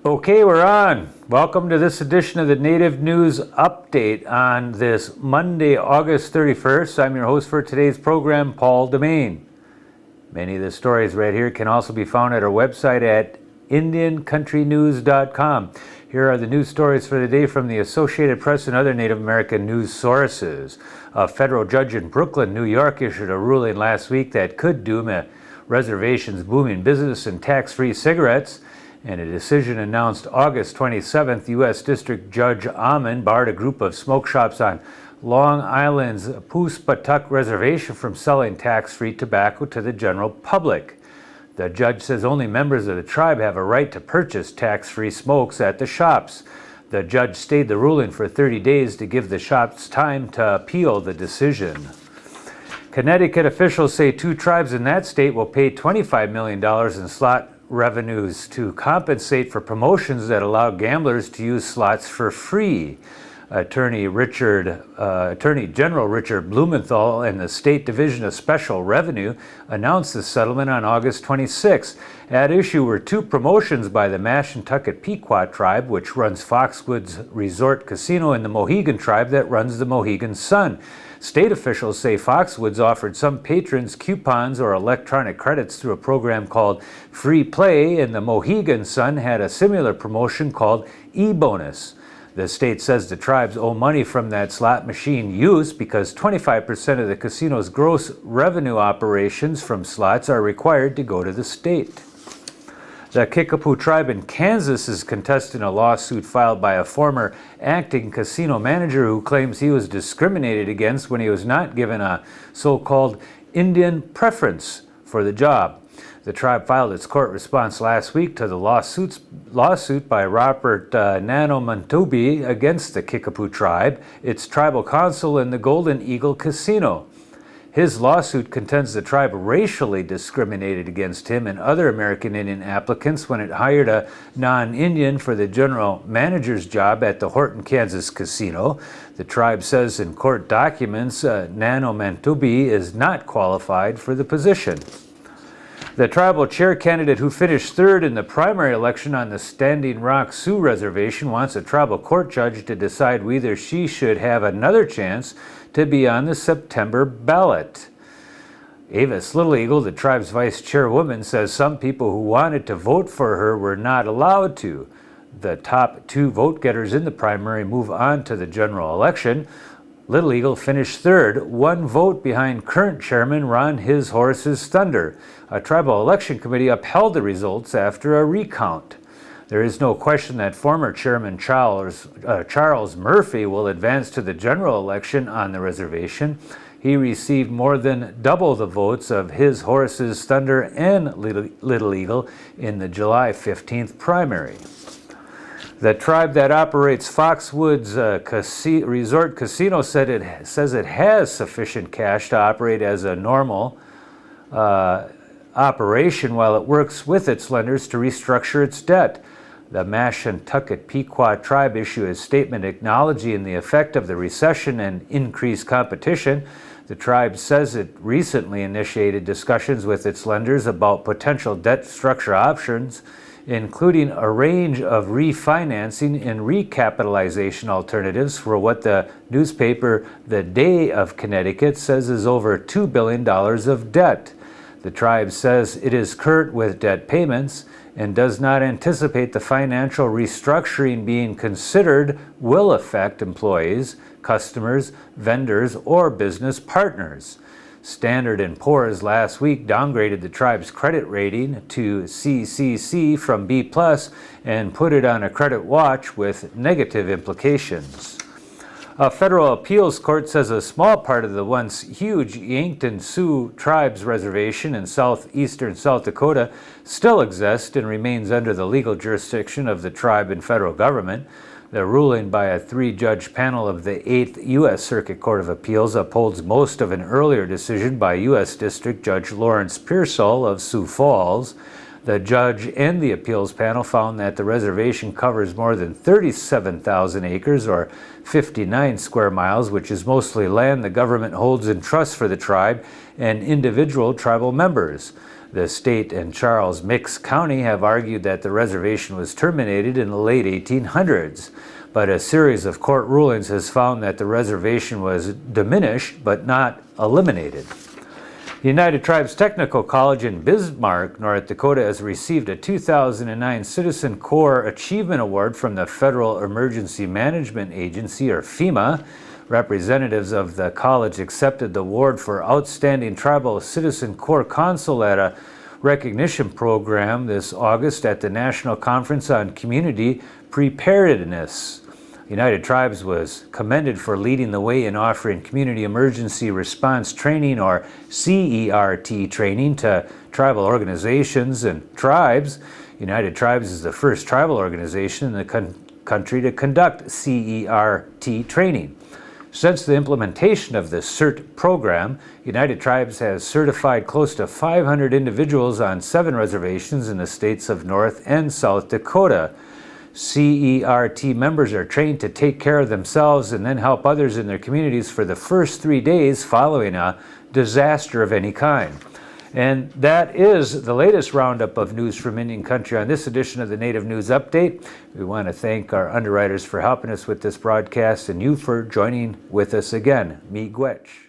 Okay, we're on. Welcome to this edition of the Native News Update on this Monday, August 31st. I'm your host for today's program, Paul Demain. Many of the stories right here can also be found at our website at IndianCountryNews.com. Here are the news stories for the day from the Associated Press and other Native American news sources. A federal judge in Brooklyn, New York, issued a ruling last week that could doom a reservation's booming business in tax-free cigarettes. In a decision announced August 27th, U.S. District Judge Amin barred a group of smoke shops on Long Island's Poospatuck Reservation from selling tax-free tobacco to the general public. The judge says only members of the tribe have a right to purchase tax-free smokes at the shops. The judge stayed the ruling for 30 days to give the shops time to appeal the decision. Connecticut officials say two tribes in that state will pay $25 million in slot revenues to compensate for promotions that allow gamblers to use slots for free. Attorney General Richard Blumenthal and the State Division of Special Revenue announced the settlement on August 26. At issue were two promotions by the Mashantucket Pequot tribe, which runs Foxwoods Resort Casino, and the Mohegan tribe that runs the Mohegan Sun. State officials say Foxwoods offered some patrons coupons or electronic credits through a program called Free Play, and the Mohegan Sun had a similar promotion called E-Bonus. The state says the tribes owe money from that slot machine use because 25% of the casino's gross revenue operations from slots are required to go to the state. The Kickapoo tribe in Kansas is contesting a lawsuit filed by a former acting casino manager who claims he was discriminated against when he was not given a so-called Indian preference for the job. The tribe filed its court response last week to the lawsuit by Robert Nanomantubi against the Kickapoo tribe, its tribal council, and the Golden Eagle Casino. His lawsuit contends the tribe racially discriminated against him and other American Indian applicants when it hired a non-Indian for the general manager's job at the Horton, Kansas casino. The tribe says in court documents Nanomantubi is not qualified for the position. The tribal chair candidate who finished third in the primary election on the Standing Rock Sioux Reservation wants a tribal court judge to decide whether she should have another chance to be on the September ballot. Avis Little Eagle, the tribe's vice chairwoman, says some people who wanted to vote for her were not allowed to. The top two vote getters in the primary move on to the general election. Little Eagle finished third, one vote behind current chairman Ron His Horse's Thunder. A tribal election committee upheld the results after a recount. There is no question that former chairman Charles Murphy will advance to the general election on the reservation. He received more than double the votes of His Horse's Thunder and Little Eagle in the July 15th primary. The tribe that operates Foxwoods Resort Casino says it has sufficient cash to operate as a normal operation while it works with its lenders to restructure its debt. The Mashantucket Pequot tribe issued a statement acknowledging the effect of the recession and increased competition. The tribe says it recently initiated discussions with its lenders about potential debt structure options, including a range of refinancing and recapitalization alternatives for what the newspaper The Day of Connecticut says is over $2 billion of debt. The tribe says it is current with debt payments and does not anticipate the financial restructuring being considered will affect employees, customers, vendors, or business partners. Standard & Poor's last week downgraded the tribe's credit rating to CCC from B+ and put it on a credit watch with negative implications. A federal appeals court says a small part of the once huge Yankton Sioux Tribes Reservation in southeastern South Dakota still exists and remains under the legal jurisdiction of the tribe and federal government. The ruling by a three-judge panel of the 8th U.S. Circuit Court of Appeals upholds most of an earlier decision by U.S. District Judge Lawrence Pearsall of Sioux Falls. The judge and the appeals panel found that the reservation covers more than 37,000 acres or 59 square miles, which is mostly land the government holds in trust for the tribe and individual tribal members. The state and Charles Mix County have argued that the reservation was terminated in the late 1800s, but a series of court rulings has found that the reservation was diminished but not eliminated. The United Tribes Technical College in Bismarck, North Dakota, has received a 2009 Citizen Corps Achievement Award from the Federal Emergency Management Agency, or FEMA. Representatives of the college accepted the award for Outstanding Tribal Citizen Corps Consul at a recognition program this August at the National Conference on Community Preparedness. United Tribes was commended for leading the way in offering Community Emergency Response Training, or CERT training, to tribal organizations and tribes. United Tribes is the first tribal organization in the country to conduct CERT training. Since the implementation of the CERT program, United Tribes has certified close to 500 individuals on 7 reservations in the states of North and South Dakota. CERT members are trained to take care of themselves and then help others in their communities for the first 3 days following a disaster of any kind. And that is the latest roundup of news from Indian Country on this edition of the Native News Update. We want to thank our underwriters for helping us with this broadcast and you for joining with us again. Miigwech.